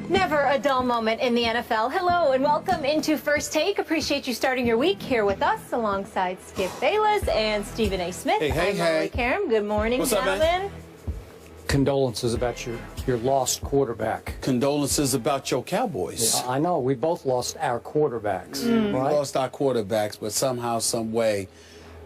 Never a dull moment in the NFL. Hello and welcome into First Take. Appreciate you starting your week here with us alongside Skip Bayless and Stephen A. Smith. I'm Molly Karam. Good morning, gentlemen. Condolences about your lost quarterback. Condolences about your Cowboys. Yeah, I know. We both lost our quarterbacks. We lost our quarterbacks, but somehow, some way,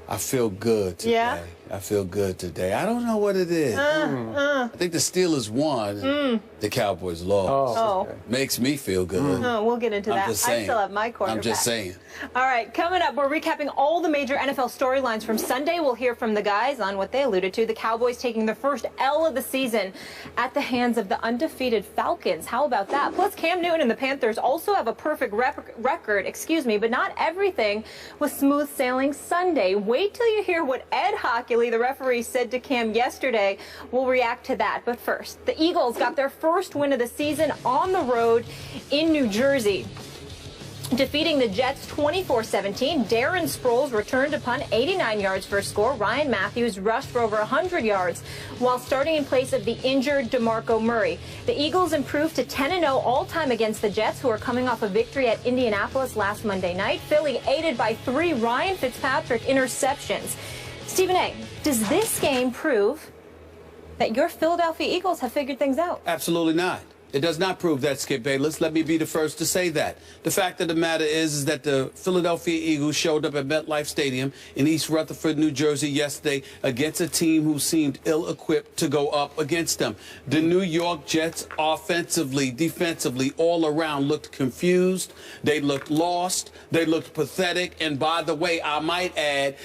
I feel good today. Yeah? I feel good today. I don't know what it is. I think the Steelers won. The Cowboys lost. Oh. Okay. Makes me feel good. Oh, we'll get into that. Just saying. I still have my quarterback. I'm just saying. All right, coming up, we're recapping all the major NFL storylines from Sunday. We'll hear from the guys on what they alluded to. The Cowboys taking their first L of the season at the hands of the undefeated Falcons. How about that? Plus, Cam Newton and the Panthers also have a perfect record, but not everything was smooth sailing Sunday. Wait till you hear what Ed Hockley, the referee, said to Cam yesterday. We'll react to that. But first, the Eagles got their first win of the season on the road in New Jersey, defeating the Jets 24-17. Darren Sproles returned to punt 89 yards for a score. Ryan Matthews rushed for over 100 yards while starting in place of the injured DeMarco Murray. The Eagles improved to 10-0 all-time against the Jets, who are coming off a victory at Indianapolis last Monday night. Philly aided by 3 Ryan Fitzpatrick interceptions. Stephen A., does this game prove that your Philadelphia Eagles have figured things out? Absolutely not. It does not prove that, Skip Bayless. Let me be the first to say that. The fact of the matter is that the Philadelphia Eagles showed up at MetLife Stadium in East Rutherford, New Jersey yesterday against a team who seemed ill-equipped to go up against them. The New York Jets offensively, defensively, all around looked confused. They looked lost. They looked pathetic. And by the way, I might add,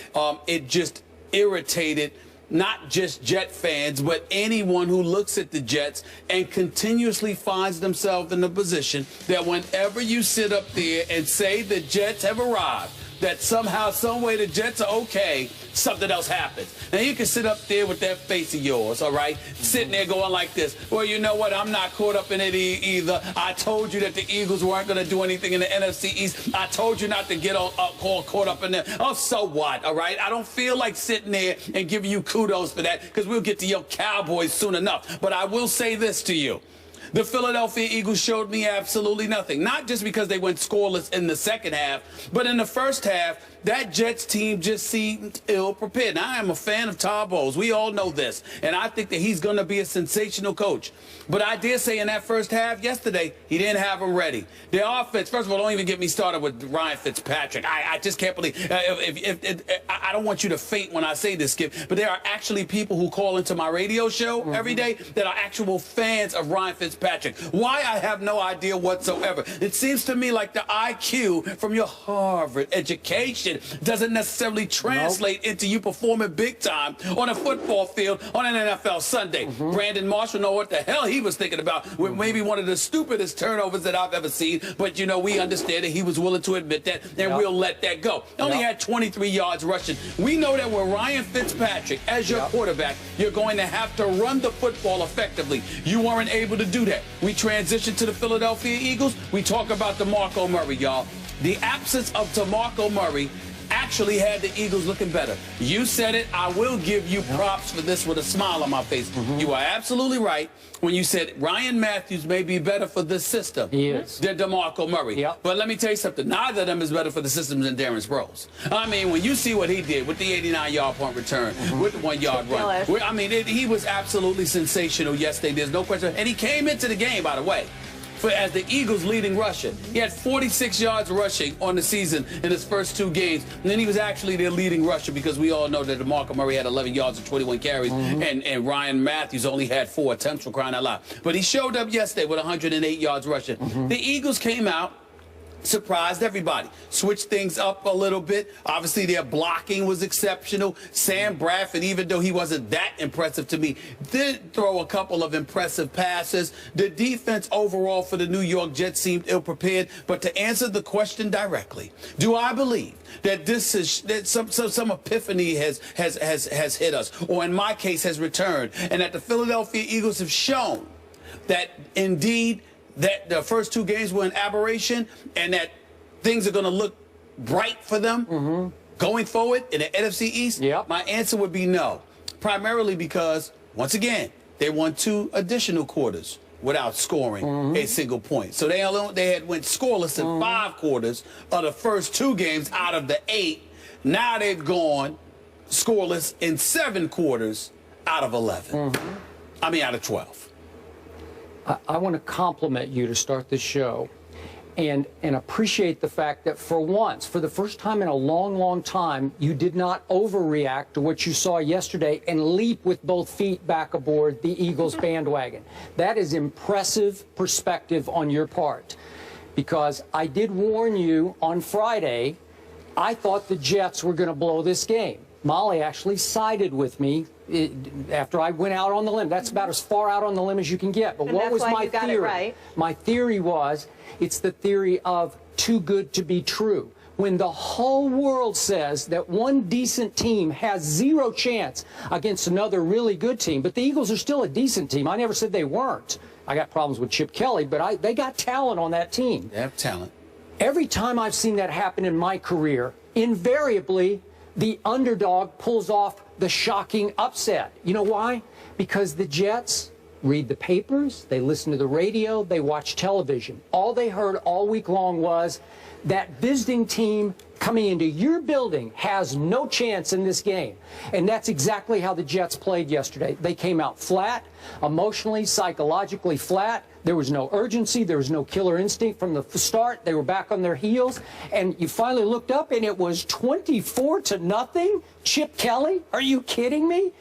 it just irritated not just Jet fans, but anyone who looks at the Jets and continuously finds themselves in a position that whenever you sit up there and say the Jets have arrived, that somehow, some way the Jets are okay, something else happens. Now, you can sit up there with that face of yours, all right, sitting there going like this. Well, you know what? I'm not caught up in it either. I told you that the Eagles weren't going to do anything in the NFC East. I told you not to get caught up in there. Oh, so what, all right? I don't feel like sitting there and giving you kudos for that because we'll get to your Cowboys soon enough. But I will say this to you. The Philadelphia Eagles showed me absolutely nothing. Not just because they went scoreless in the second half, but in the first half, that Jets team just seemed ill-prepared. Now, I am a fan of Todd Bowles. We all know this. And I think that he's going to be a sensational coach. But I did say in that first half yesterday, he didn't have them ready. Their offense, first of all, don't even get me started with Ryan Fitzpatrick. I just can't believe. I don't want you to faint when I say this, Skip, but there are actually people who call into my radio show every day that are actual fans of Ryan Fitzpatrick. Why, I have no idea whatsoever. It seems to me like the IQ from your Harvard education doesn't necessarily translate into you performing big time on a football field on an NFL Sunday. Brandon Marshall know what the hell he was thinking about with maybe one of the stupidest turnovers that I've ever seen. But, you know, we understand that he was willing to admit that, and we'll let that go. Only had 23 yards rushing. We know that with Ryan Fitzpatrick as your quarterback, you're going to have to run the football effectively. You weren't able to do that. We transitioned to the Philadelphia Eagles. We talk about DeMarco Murray, y'all. The absence of DeMarco Murray actually had the Eagles looking better. You said it. I will give you props for this with a smile on my face. You are absolutely right when you said Ryan Matthews may be better for this system than DeMarco Murray. But let me tell you something. Neither of them is better for the system than Darren Sproles. I mean, when you see what he did with the 89-yard punt return, with the 1-yard run, I mean, he was absolutely sensational yesterday. There's no question. And he came into the game, by the way, as the Eagles' leading rusher. He had 46 yards rushing on the season in his first 2 games. And then he was actually their leading rusher because we all know that DeMarco Murray had 11 yards and 21 carries, and Ryan Matthews only had 4 attempts, for crying out loud. But he showed up yesterday with 108 yards rushing. The Eagles came out, surprised everybody, switched things up a little bit. Obviously, their blocking was exceptional. Sam Bradford, even though he wasn't that impressive to me, did throw a couple of impressive passes. The defense overall for the New York Jets seemed ill-prepared. But to answer the question directly, do I believe that this is that some epiphany has hit us, or in my case has returned, and that the Philadelphia Eagles have shown that indeed that the first 2 games were an aberration and that things are going to look bright for them going forward in the NFC East? My answer would be no, primarily because, once again, they won 2 additional quarters without scoring a single point. So they had went scoreless in 5 quarters of the first 2 games out of the 8. Now they've gone scoreless in 7 quarters out of 11. I mean, out of 12. I want to compliment you to start this show and appreciate the fact that for once, for the first time in a long, long time, you did not overreact to what you saw yesterday and leap with both feet back aboard the Eagles bandwagon. That is impressive perspective on your part, because I did warn you on Friday, I thought the Jets were going to blow this game. Molly actually sided with me after I went out on the limb. That's about as far out on the limb as you can get. But what was my theory? Right. My theory was, it's the theory of too good to be true. When the whole world says that one decent team has 0 chance against another really good team, but the Eagles are still a decent team. I never said they weren't. I got problems with Chip Kelly, but they got talent on that team. They have talent. Every time I've seen that happen in my career, invariably, the underdog pulls off the shocking upset. You know why? Because the Jets read the papers, they listen to the radio, they watch television. All they heard all week long was that visiting team coming into your building has no chance in this game. And that's exactly how the Jets played yesterday. They came out flat, emotionally, psychologically flat. There was no urgency. There was no killer instinct from the start. They were back on their heels. And you finally looked up, and it was 24-0. Chip Kelly? Are you kidding me?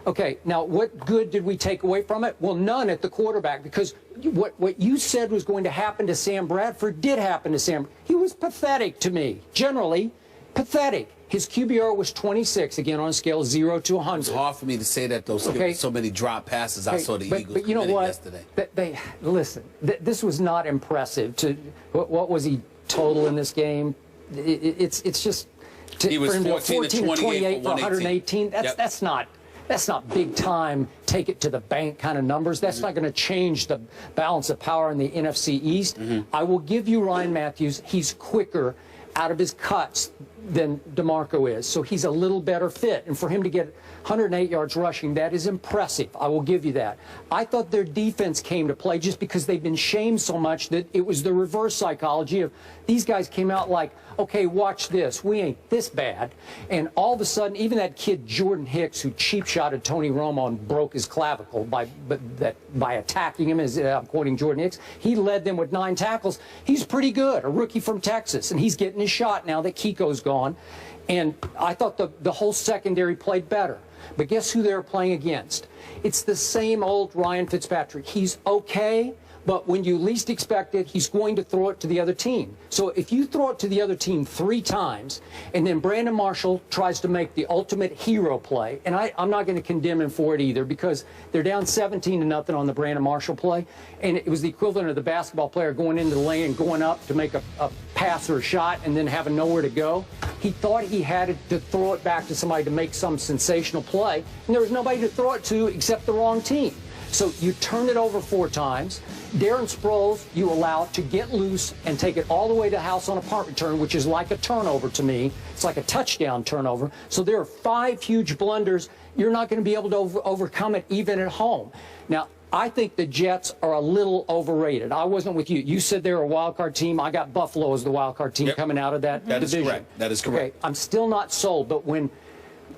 Okay, now what good did we take away from it? Well, none at the quarterback, because what you said was going to happen to Sam Bradford did happen to Sam. He was pathetic to me, generally pathetic. His QBR was 26, again, on a scale of 0 to 100. It's hard for me to say that, though. So many drop passes I saw the Eagles but you know what? Yesterday. Listen, this was not impressive. What was he total in this game? It's just he was 14 to 28 for 118. That's not big time, take it to the bank kind of numbers. That's not going to change the balance of power in the NFC East. I will give you Ryan Matthews. He's quicker out of his cuts than DeMarco is. So he's a little better fit. And for him to get 108 yards rushing, that is impressive. I will give you that. I thought their defense came to play just because they've been shamed so much that it was the reverse psychology of these guys came out like, okay, watch this. We ain't this bad. And all of a sudden, even that kid Jordan Hicks, who cheap-shotted Tony Romo and broke his clavicle by attacking him, as I'm quoting Jordan Hicks, he led them with 9 tackles. He's pretty good, a rookie from Texas, and he's getting his shot now that Kiko's gone. And I thought the whole secondary played better. But guess who they were playing against? It's the same old Ryan Fitzpatrick. He's okay, but when you least expect it, he's going to throw it to the other team. So if you throw it to the other team 3 times, and then Brandon Marshall tries to make the ultimate hero play, and I'm not going to condemn him for it either, because they're down 17-0 on the Brandon Marshall play, and it was the equivalent of the basketball player going into the lane and going up to make a pass or a shot and then having nowhere to go. He thought he had to throw it back to somebody to make some sensational play, and there was nobody to throw it to except the wrong team. So you turn it over 4 times. Darren Sproles, you allow to get loose and take it all the way to the house on a punt return, which is like a turnover to me. It's like a touchdown turnover. So there are 5 huge blunders. You're not going to be able to overcome it even at home. Now, I think the Jets are a little overrated. I wasn't with you. You said they're a wild card team. I got Buffalo as the wild card team coming out of that division. Correct. That is correct. Okay, I'm still not sold, but when,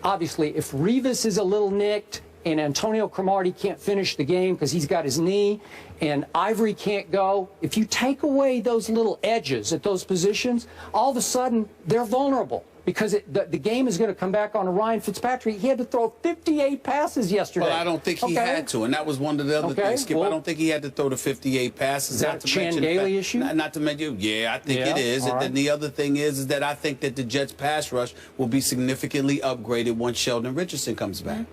obviously, if Revis is a little nicked, and Antonio Cromartie can't finish the game because he's got his knee, and Ivory can't go, if you take away those little edges at those positions, all of a sudden they're vulnerable because the game is going to come back on Ryan Fitzpatrick. He had to throw 58 passes yesterday. Well, I don't think he had to, and that was one of the other things, Skip. Well, I don't think he had to throw the 58 passes. Is that a Chan Gailey issue? Not to mention, I think it is. And then the other thing is that I think that the Jets' pass rush will be significantly upgraded once Sheldon Richardson comes back.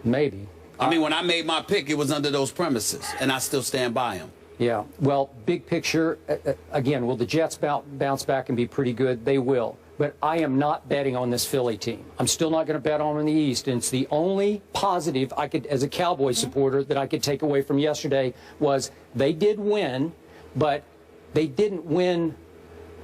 Maybe. I mean, when I made my pick, it was under those premises, and I still stand by him. Yeah. Well, big picture, again, will the Jets bounce back and be pretty good? They will. But I am not betting on this Philly team. I'm still not going to bet on them in the East. And it's the only positive I could, as a Cowboy supporter, that I could take away from yesterday was they did win, but they didn't win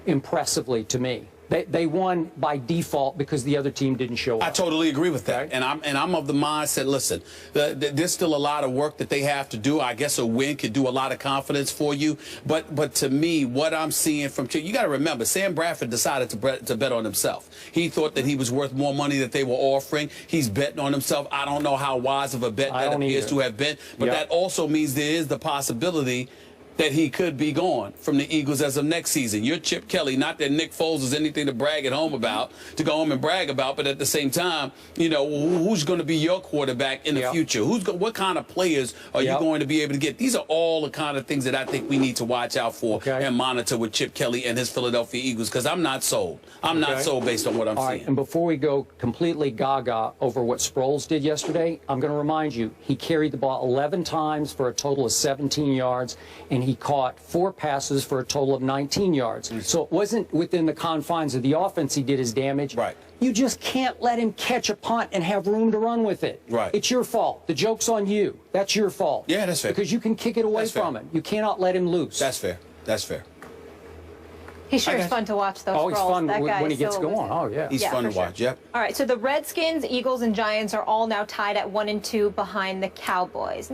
impressively to me. They won by default because the other team didn't show up. I totally agree with that. And I'm of the mindset, listen, there's still a lot of work that they have to do. I guess a win could do a lot of confidence for you. But to me, what I'm seeing from you got to remember, Sam Bradford decided to bet on himself. He thought that he was worth more money that they were offering. He's betting on himself. I don't know how wise of a bet that appears to have been. But that also means there is the possibility that he could be gone from the Eagles as of next season. You're Chip Kelly, not that Nick Foles is anything to brag at home about, to go home and brag about, but at the same time, you know, who's going to be your quarterback in the future? What kind of players are you going to be able to get? These are all the kind of things that I think we need to watch out for and monitor with Chip Kelly and his Philadelphia Eagles, because I'm not sold. I'm not sold based on what I'm seeing. Right, and before we go completely gaga over what Sproles did yesterday, I'm going to remind you, he carried the ball 11 times for a total of 17 yards, and he caught 4 passes for a total of 19 yards. So it wasn't within the confines of the offense he did his damage. Right. You just can't let him catch a punt and have room to run with it. Right. It's your fault. The joke's on you. That's your fault. Yeah, that's fair. Because you can kick it away from him. You cannot let him loose. That's fair. That's fair. He sure is fun to watch, though. Oh, he's fun when he gets so going. Oh, yeah. He's fun to watch, yep. All right, so the Redskins, Eagles, and Giants are all now tied at 1-2 behind the Cowboys.